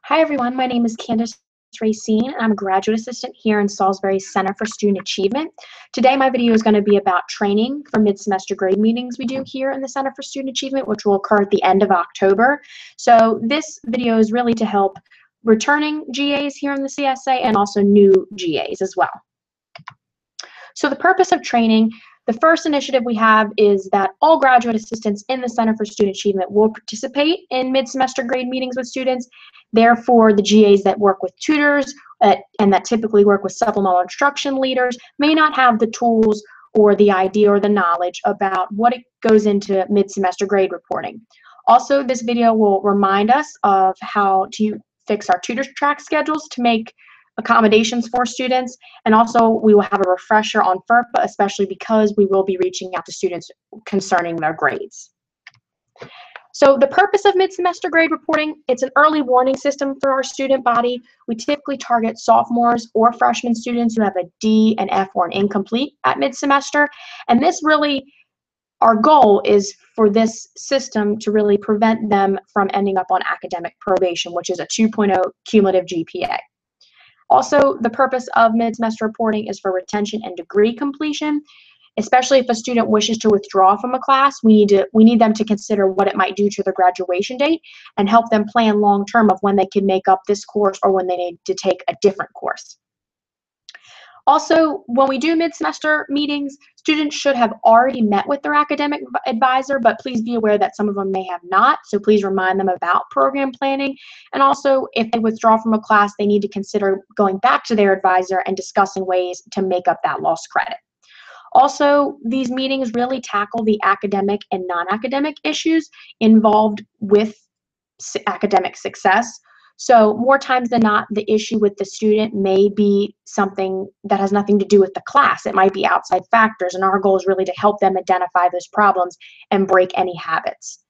Hi everyone, my name is Candace Racine and I'm a graduate assistant here in Salisbury's Center for Student Achievement. Today my video is going to be about training for mid-semester grade meetings we do here in the Center for Student Achievement, which will occur at the end of October. So this video is really to help returning GAs here in the CSA and also new GAs as well. So the purpose of training, the first initiative we have is that all graduate assistants in the Center for Student Achievement will participate in mid-semester grade meetings with students. Therefore, the GAs that work with tutors and that typically work with supplemental instruction leaders may not have the tools or the idea or the knowledge about what it goes into mid-semester grade reporting. Also, this video will remind us of how to fix our tutor track schedules to make accommodations for students, and also we will have a refresher on FERPA, especially because we will be reaching out to students concerning their grades. So the purpose of mid-semester grade reporting, it's an early warning system for our student body. We typically target sophomores or freshman students who have a D, an F, or an incomplete at mid-semester, and this really, our goal is for this system to really prevent them from ending up on academic probation, which is a 2.0 cumulative GPA. Also, the purpose of mid-semester reporting is for retention and degree completion, especially if a student wishes to withdraw from a class. We need them to consider what it might do to their graduation date and help them plan long-term of when they can make up this course or when they need to take a different course. Also, when we do mid-semester meetings, students should have already met with their academic advisor, but please be aware that some of them may have not, so please remind them about program planning. And also, if they withdraw from a class, they need to consider going back to their advisor and discussing ways to make up that lost credit. Also, these meetings really tackle the academic and non-academic issues involved with academic success. So more times than not, the issue with the student may be something that has nothing to do with the class. It might be outside factors, and our goal is really to help them identify those problems and break any habits.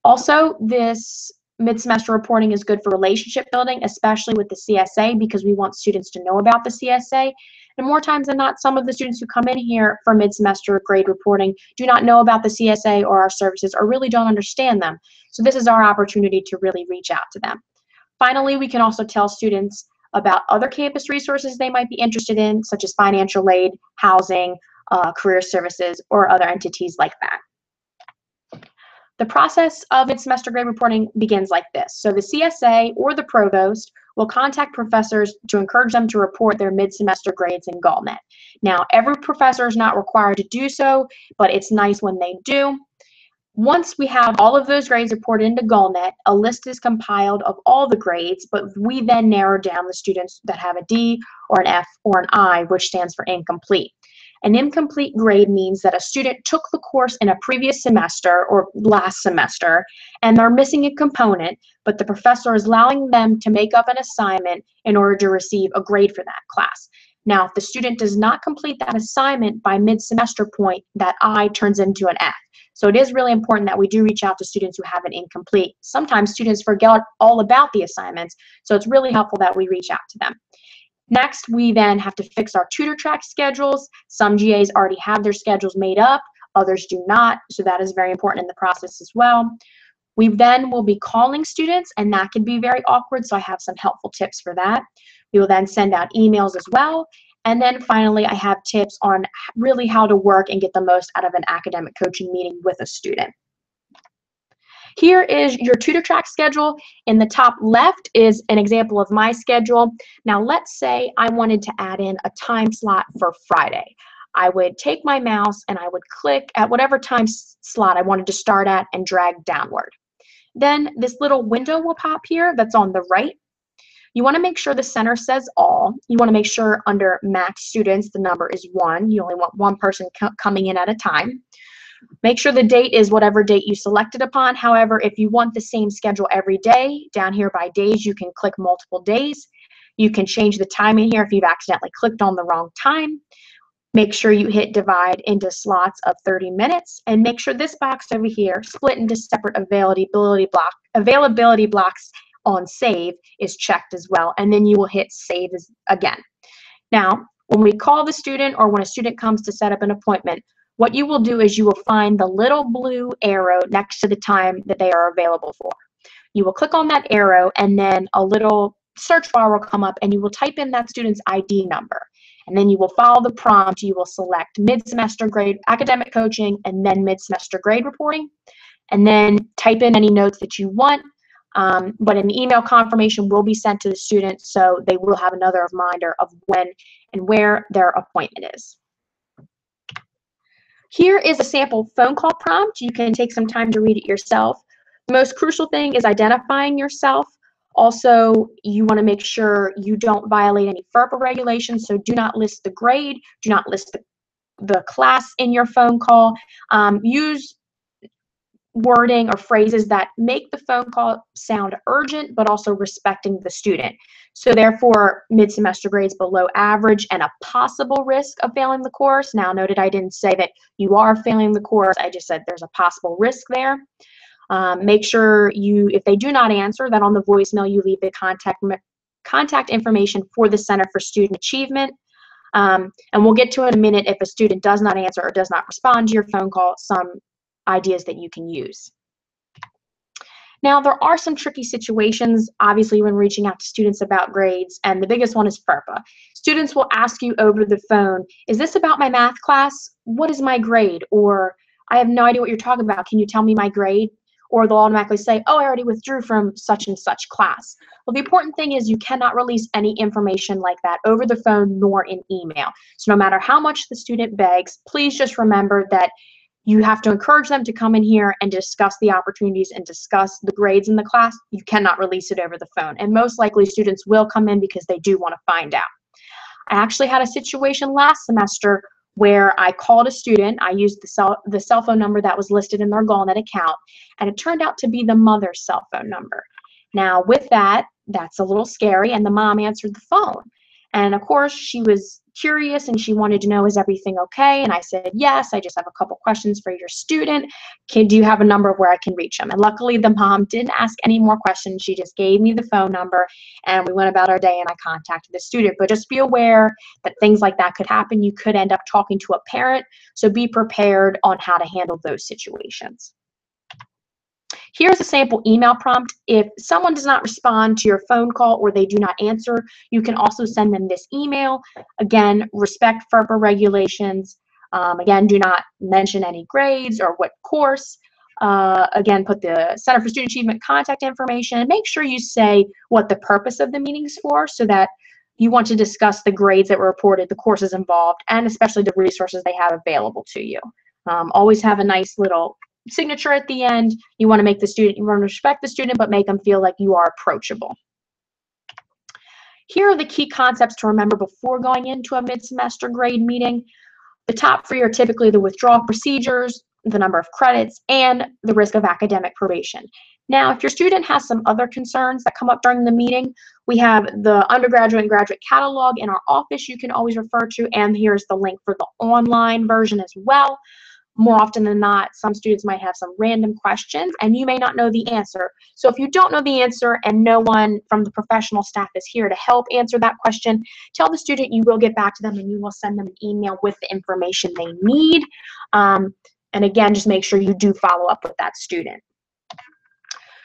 Also, this mid-semester reporting is good for relationship building, especially with the CSA, because we want students to know about the CSA. And more times than not, some of the students who come in here for mid-semester grade reporting do not know about the CSA or our services or really don't understand them. So this is our opportunity to really reach out to them. Finally, we can also tell students about other campus resources they might be interested in, such as financial aid, housing, career services, or other entities like that. The process of mid-semester grade reporting begins like this. So the CSA or the provost will contact professors to encourage them to report their mid-semester grades in GallNet. Now, every professor is not required to do so, but it's nice when they do. Once we have all of those grades reported into GallNet, a list is compiled of all the grades, but we then narrow down the students that have a D or an F or an I, which stands for incomplete. An incomplete grade means that a student took the course in a previous semester or last semester, and they're missing a component, but the professor is allowing them to make up an assignment in order to receive a grade for that class. Now, if the student does not complete that assignment by mid-semester point, that I turns into an F. So it is really important that we do reach out to students who have an incomplete. Sometimes students forget all about the assignments, so it's really helpful that we reach out to them. Next, we then have to fix our tutor track schedules. Some GAs already have their schedules made up, others do not, so that is very important in the process as well. We then will be calling students, and that can be very awkward, so I have some helpful tips for that. We will then send out emails as well. And then finally, I have tips on really how to work and get the most out of an academic coaching meeting with a student. Here is your tutor track schedule. In the top left is an example of my schedule. Now let's say I wanted to add in a time slot for Friday. I would take my mouse and I would click at whatever time slot I wanted to start at and drag downward. Then this little window will pop here that's on the right. You want to make sure the center says all. You want to make sure under max students the number is 1. You only want one person coming in at a time. Make sure the date is whatever date you selected upon. However, if you want the same schedule every day, down here by days, you can click multiple days. You can change the time in here if you've accidentally clicked on the wrong time. Make sure you hit divide into slots of 30 minutes, and make sure this box over here, split into separate availability blocks on save, is checked as well, and then you will hit save again. Now, when we call the student or when a student comes to set up an appointment, what you will do is you will find the little blue arrow next to the time that they are available for. You will click on that arrow, and then a little search bar will come up, and you will type in that student's ID number. And then you will follow the prompt. You will select mid-semester grade academic coaching and then mid-semester grade reporting, and then type in any notes that you want. But an email confirmation will be sent to the student, so they will have another reminder of when and where their appointment is. Here is a sample phone call prompt. You can take some time to read it yourself. The most crucial thing is identifying yourself. Also, you want to make sure you don't violate any FERPA regulations, so do not list the grade, do not list the class in your phone call. Use wording or phrases that make the phone call sound urgent, but also respecting the student. So therefore, mid-semester grades below average and a possible risk of failing the course. Now, noted I didn't say that you are failing the course. I just said there's a possible risk there. Make sure if they do not answer, that on the voicemail you leave the contact information for the Center for Student Achievement. And we'll get to in a minute if a student does not answer or does not respond to your phone call, some ideas that you can use. Now, there are some tricky situations, obviously, when reaching out to students about grades, and the biggest one is FERPA. Students will ask you over the phone, is this about my math class? What is my grade? Or, I have no idea what you're talking about. Can you tell me my grade? Or they'll automatically say, oh, I already withdrew from such and such class. Well, the important thing is you cannot release any information like that over the phone nor in email. So no matter how much the student begs, please just remember that you have to encourage them to come in here and discuss the opportunities and discuss the grades in the class. You cannot release it over the phone. And most likely students will come in because they do want to find out. I actually had a situation last semester where I called a student. I used the cell phone number that was listed in their GallNet account, and it turned out to be the mother's cell phone number. Now, with that, that's a little scary, and the mom answered the phone. And of course, she was curious and she wanted to know, is everything okay? And I said, yes, I just have a couple questions for your student. Do you have a number where I can reach him? And luckily, the mom didn't ask any more questions. She just gave me the phone number, and we went about our day, and I contacted the student. But just be aware that things like that could happen. You could end up talking to a parent, so be prepared on how to handle those situations. Here's a sample email prompt. If someone does not respond to your phone call or they do not answer, you can also send them this email. Again, respect FERPA regulations. Again, do not mention any grades or what course. Again, put the Center for Student Achievement contact information. Make sure you say what the purpose of the meeting is for, so that you want to discuss the grades that were reported, the courses involved, and especially the resources they have available to you. Always have a nice little signature at the end. You want to make the student, you want to respect the student, but make them feel like you are approachable. Here are the key concepts to remember before going into a mid-semester grade meeting. The top three are typically the withdrawal procedures, the number of credits, and the risk of academic probation. Now, if your student has some other concerns that come up during the meeting, we have the undergraduate and graduate catalog in our office you can always refer to, and here's the link for the online version as well. More often than not, some students might have some random questions and you may not know the answer. So if you don't know the answer and no one from the professional staff is here to help answer that question, tell the student you will get back to them and you will send them an email with the information they need. And again, just make sure you do follow up with that student.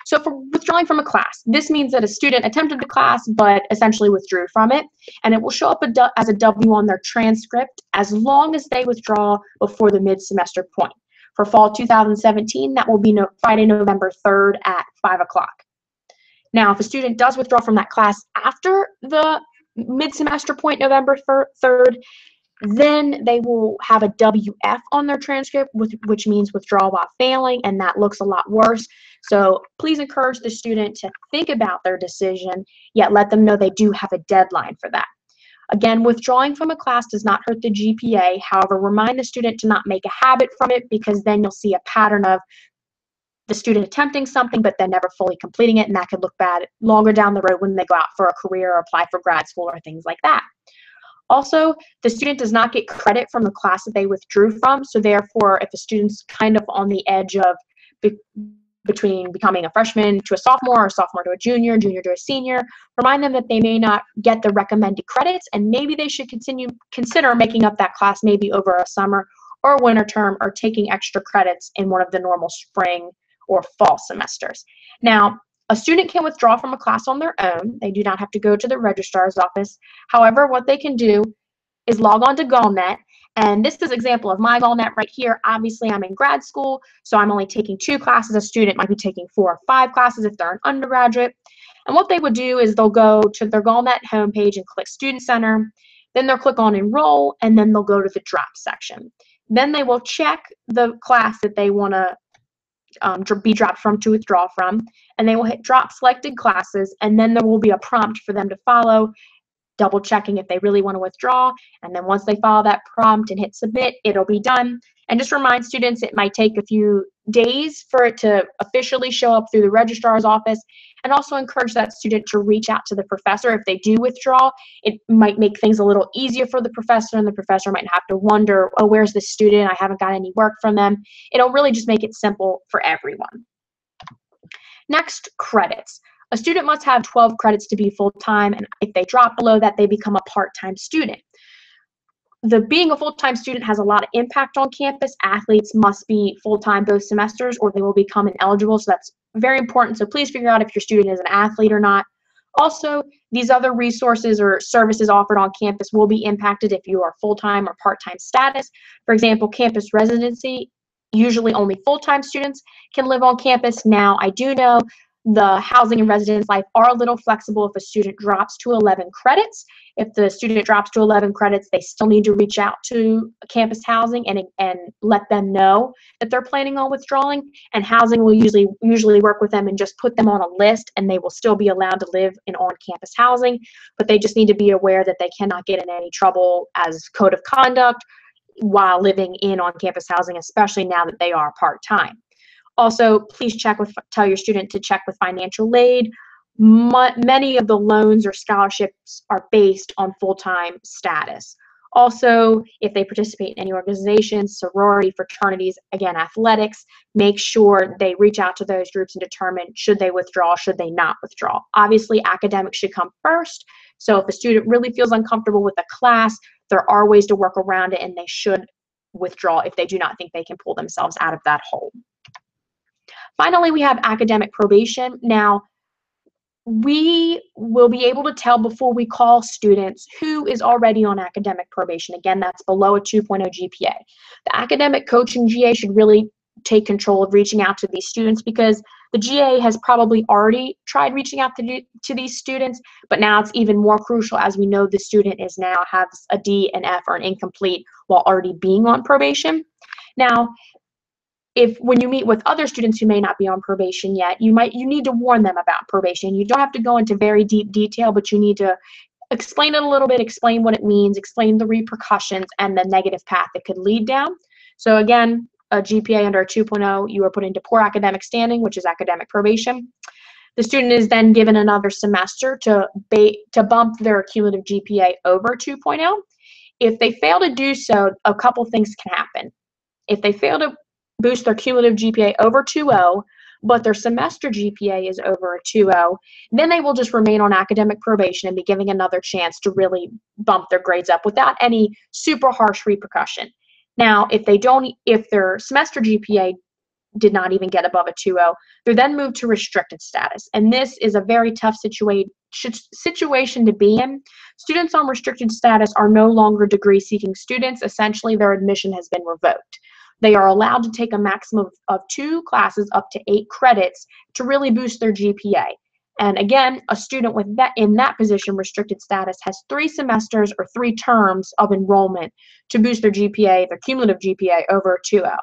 So for withdrawing from a class, this means that a student attempted the class but essentially withdrew from it, and it will show up as a W on their transcript as long as they withdraw before the mid-semester point. For fall 2017, that will be Friday, November 3rd at 5 o'clock. Now, if a student does withdraw from that class after the mid-semester point, November 3rd, then they will have a WF on their transcript, which means withdrawal while failing, and that looks a lot worse. So please encourage the student to think about their decision, yet let them know they do have a deadline for that. Again, withdrawing from a class does not hurt the GPA. However, remind the student to not make a habit from it, because then you'll see a pattern of the student attempting something but then never fully completing it, and that could look bad longer down the road when they go out for a career or apply for grad school or things like that. Also, the student does not get credit from the class that they withdrew from, so therefore, if a student's kind of on the edge of between becoming a freshman to a sophomore, or a sophomore to a junior to a senior, remind them that they may not get the recommended credits, and maybe they should consider making up that class maybe over a summer or a winter term, or taking extra credits in one of the normal spring or fall semesters. Now, A student can withdraw from a class on their own. They do not have to go to the registrar's office. However, what they can do is log on to GallNet. And this is an example of my GallNet right here. Obviously, I'm in grad school, so I'm only taking 2 classes. A student might be taking 4 or 5 classes if they're an undergraduate. And what they would do is they'll go to their GallNet homepage and click Student Center. Then they'll click on Enroll, and then they'll go to the Drop section. Then they will check the class that they want to be dropped from to withdraw from, and they will hit Drop Selected Classes, and then there will be a prompt for them to follow, double checking if they really want to withdraw. And then once they follow that prompt and hit submit, it'll be done. And just remind students it might take a few days for it to officially show up through the registrar's office, and also encourage that student to reach out to the professor if they do withdraw. It might make things a little easier for the professor, and the professor might have to wonder, oh, where's the student? I haven't got any work from them. It'll really just make it simple for everyone. Next, credits. A student must have 12 credits to be full-time, and if they drop below that, they become a part-time student. Being a full-time student has a lot of impact on campus. Athletes must be full-time both semesters or they will become ineligible, so that's very important. So please figure out if your student is an athlete or not. Also, these other resources or services offered on campus will be impacted if you are full-time or part-time status. For example, campus residency, usually only full-time students can live on campus. Now, I do know the housing and residence life are a little flexible if a student drops to 11 credits. If the student drops to 11 credits, they still need to reach out to campus housing and let them know that they're planning on withdrawing. And housing will usually work with them and just put them on a list, and they will still be allowed to live in on-campus housing. But they just need to be aware that they cannot get in any trouble as code of conduct while living in on-campus housing, especially now that they are part-time. Also, please tell your student to check with financial aid. Many of the loans or scholarships are based on full-time status. Also, if they participate in any organizations, sorority, fraternities, again, athletics, make sure they reach out to those groups and determine should they withdraw, should they not withdraw. Obviously, academics should come first. So if a student really feels uncomfortable with a class, there are ways to work around it, and they should withdraw if they do not think they can pull themselves out of that hole. Finally, we have academic probation. Now, we will be able to tell before we call students who is already on academic probation. Again, that's below a 2.0 GPA. The academic coaching GA should really take control of reaching out to these students, because the GA has probably already tried reaching out to these students, but now it's even more crucial as we know the student has a D, an F, or an incomplete while already being on probation. Now, when you meet with other students who may not be on probation yet, you need to warn them about probation. You don't have to go into very deep detail, but you need to explain it a little bit, explain what it means, explain the repercussions and the negative path it could lead down. So again, a GPA under a 2.0, you are put into poor academic standing, which is academic probation. The student is then given another semester to bump their cumulative GPA over 2.0. If they fail to do so, a couple things can happen. If they fail to boost their cumulative GPA over 2.0, but their semester GPA is over a 2.0, then they will just remain on academic probation and be given another chance to really bump their grades up without any super harsh repercussion. Now, if their semester GPA did not even get above a 2.0, they're then moved to restricted status. And this is a very tough situation to be in. Students on restricted status are no longer degree-seeking students. Essentially, their admission has been revoked. They are allowed to take a maximum of 2 classes up to 8 credits to really boost their GPA. And again, a student in that position, restricted status, has 3 semesters or 3 terms of enrollment to boost their GPA, their cumulative GPA, over a 2.0.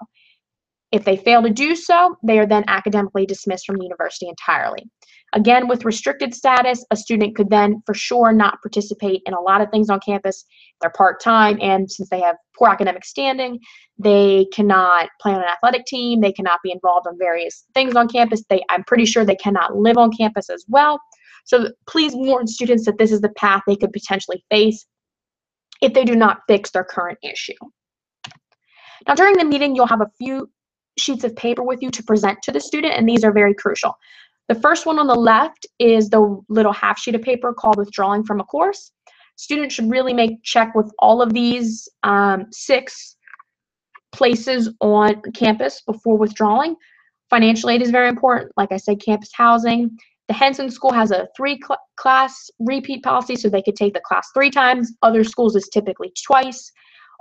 If they fail to do so, they are then academically dismissed from the university entirely. Again, with restricted status, a student could then for sure not participate in a lot of things on campus. They're part-time, and since they have poor academic standing, they cannot play on an athletic team. They cannot be involved in various things on campus. I'm pretty sure they cannot live on campus as well. So please warn students that this is the path they could potentially face if they do not fix their current issue. Now, during the meeting, you'll have a few sheets of paper with you to present to the student, and these are very crucial. The first one on the left is the little half sheet of paper called withdrawing from a course. Students should really check with all of these 6 places on campus before withdrawing. Financial aid is very important. Like I said, campus housing, The Henson School has a class repeat policy, so they could take the class 3 times. Other schools is typically twice.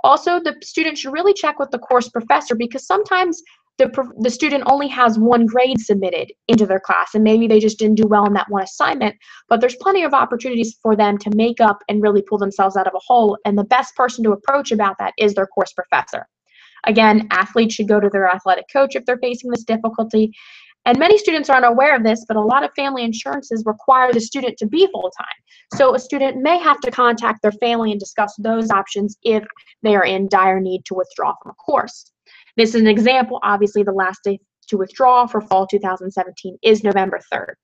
Also, the student should really check with the course professor, because sometimes the student only has 1 grade submitted into their class, and maybe they just didn't do well in that 1 assignment, but there's plenty of opportunities for them to make up and really pull themselves out of a hole, and the best person to approach about that is their course professor. Again, athletes should go to their athletic coach if they're facing this difficulty. And many students aren't aware of this, but a lot of family insurances require the student to be full-time. So a student may have to contact their family and discuss those options if they are in dire need to withdraw from a course. This is an example. Obviously, the last day to withdraw for fall 2017 is November 3rd.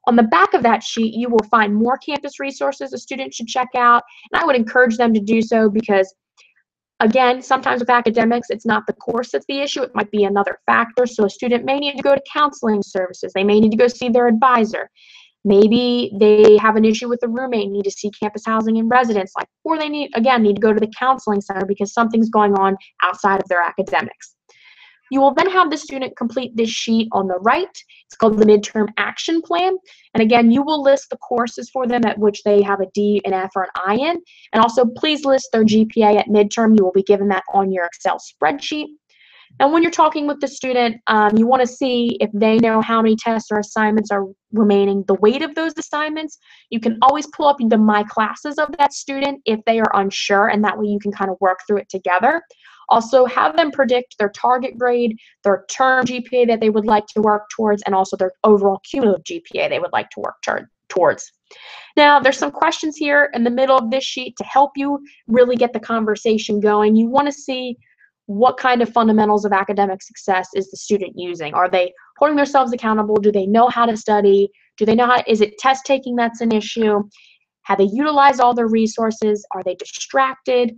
On the back of that sheet, you will find more campus resources a student should check out, and I would encourage them to do so because, again, sometimes with academics, it's not the course that's the issue. It might be another factor. So a student may need to go to counseling services. They may need to go see their advisor. Maybe they have an issue with a roommate, need to see campus housing and residence life, or they need to go to the counseling center because something's going on outside of their academics. You will then have the student complete this sheet on the right. It's called the midterm action plan. And again, you will list the courses for them at which they have a D, an F, or an I in. And also please list their GPA at midterm. You will be given that on your Excel spreadsheet. And when you're talking with the student, you want to see if they know how many tests or assignments are remaining, the weight of those assignments. You can always pull up the My Classes of that student if they are unsure, and that way you can kind of work through it together. Also, have them predict their target grade, their term GPA that they would like to work towards, and also their overall cumulative GPA they would like to work towards. Now, there's some questions here in the middle of this sheet to help you really get the conversation going. You want to see what kind of fundamentals of academic success is the student using? Are they holding themselves accountable? Do they know how to study? Do they know how, is it test taking that's an issue? Have they utilized all their resources? Are they distracted?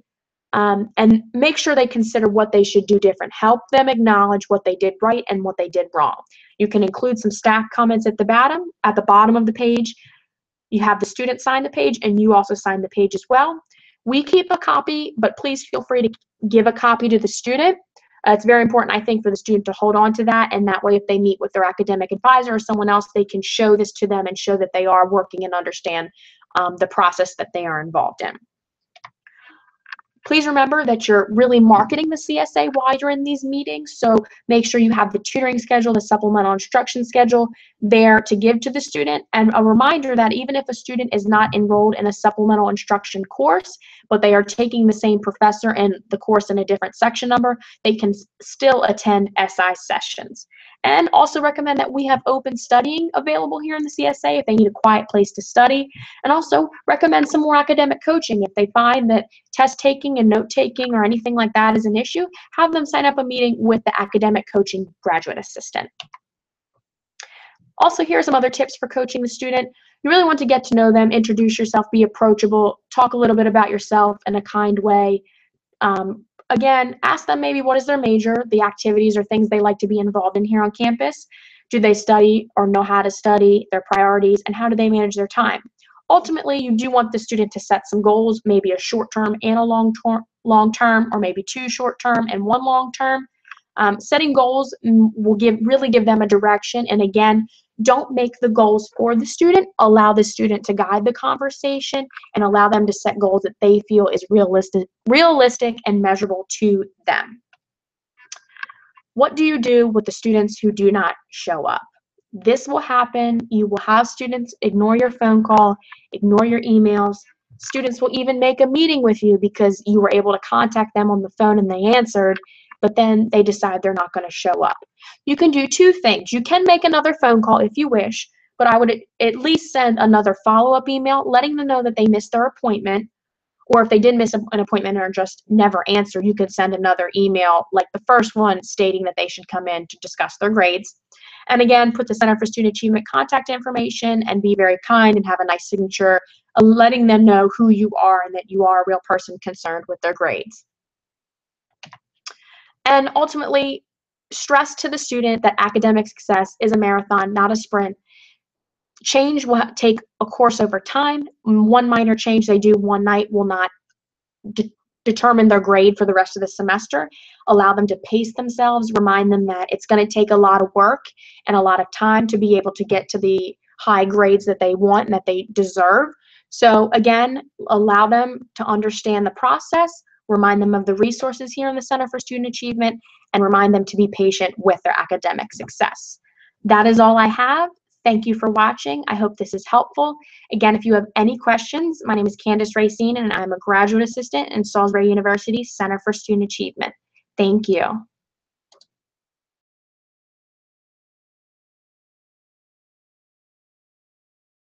And make sure they consider what they should do different. Help them acknowledge what they did right and what they did wrong. You can include some staff comments at the bottom of the page. You have the student sign the page, and you also sign the page as well. We keep a copy, but please feel free to give a copy to the student. It's very important, I think, for the student to hold on to that, and that way if they meet with their academic advisor or someone else, they can show this to them and show that they are working and understand the process that they are involved in. Please remember that you're really marketing the CSA while you're in these meetings, so make sure you have the tutoring schedule, the supplemental instruction schedule there to give to the student. And a reminder that even if a student is not enrolled in a supplemental instruction course, but they are taking the same professor and the course in a different section number, they can still attend SI sessions. And also recommend that we have open studying available here in the CSA if they need a quiet place to study. And also recommend some more academic coaching. If they find that test taking and note taking or anything like that is an issue, have them sign up a meeting with the academic coaching graduate assistant. Also, here are some other tips for coaching the student. You really want to get to know them, introduce yourself, be approachable, talk a little bit about yourself in a kind way. Again, ask them maybe what is their major, the activities or things they like to be involved in here on campus. Do they study or know how to study, their priorities, and how do they manage their time? Ultimately, you do want the student to set some goals, maybe a short-term and a long-term, or maybe 2 short-term and 1 long-term. Setting goals will really give them a direction, and again, don't make the goals for the student. Allow the student to guide the conversation and allow them to set goals that they feel is realistic and measurable to them. What do you do with the students who do not show up? This will happen. You will have students ignore your phone call, ignore your emails. Students will even make a meeting with you because you were able to contact them on the phone and they answered, but then they decide they're not going to show up. You can do 2 things. You can make another phone call if you wish, but I would at least send another follow-up email letting them know that they missed their appointment, or if they did miss an appointment or just never answered, you could send another email like the first one stating that they should come in to discuss their grades. And again, put the Center for Student Achievement contact information and be very kind and have a nice signature, letting them know who you are and that you are a real person concerned with their grades. And ultimately, stress to the student that academic success is a marathon, not a sprint. Change will take a course over time. One minor change they do one night will not determine their grade for the rest of the semester. Allow them to pace themselves, remind them that it's going to take a lot of work and a lot of time to be able to get to the high grades that they want and that they deserve. So again, allow them to understand the process, remind them of the resources here in the Center for Student Achievement, and remind them to be patient with their academic success. That is all I have. Thank you for watching. I hope this is helpful. Again, if you have any questions, my name is Candace Racine, and I'm a graduate assistant in Salisbury University's Center for Student Achievement. Thank you.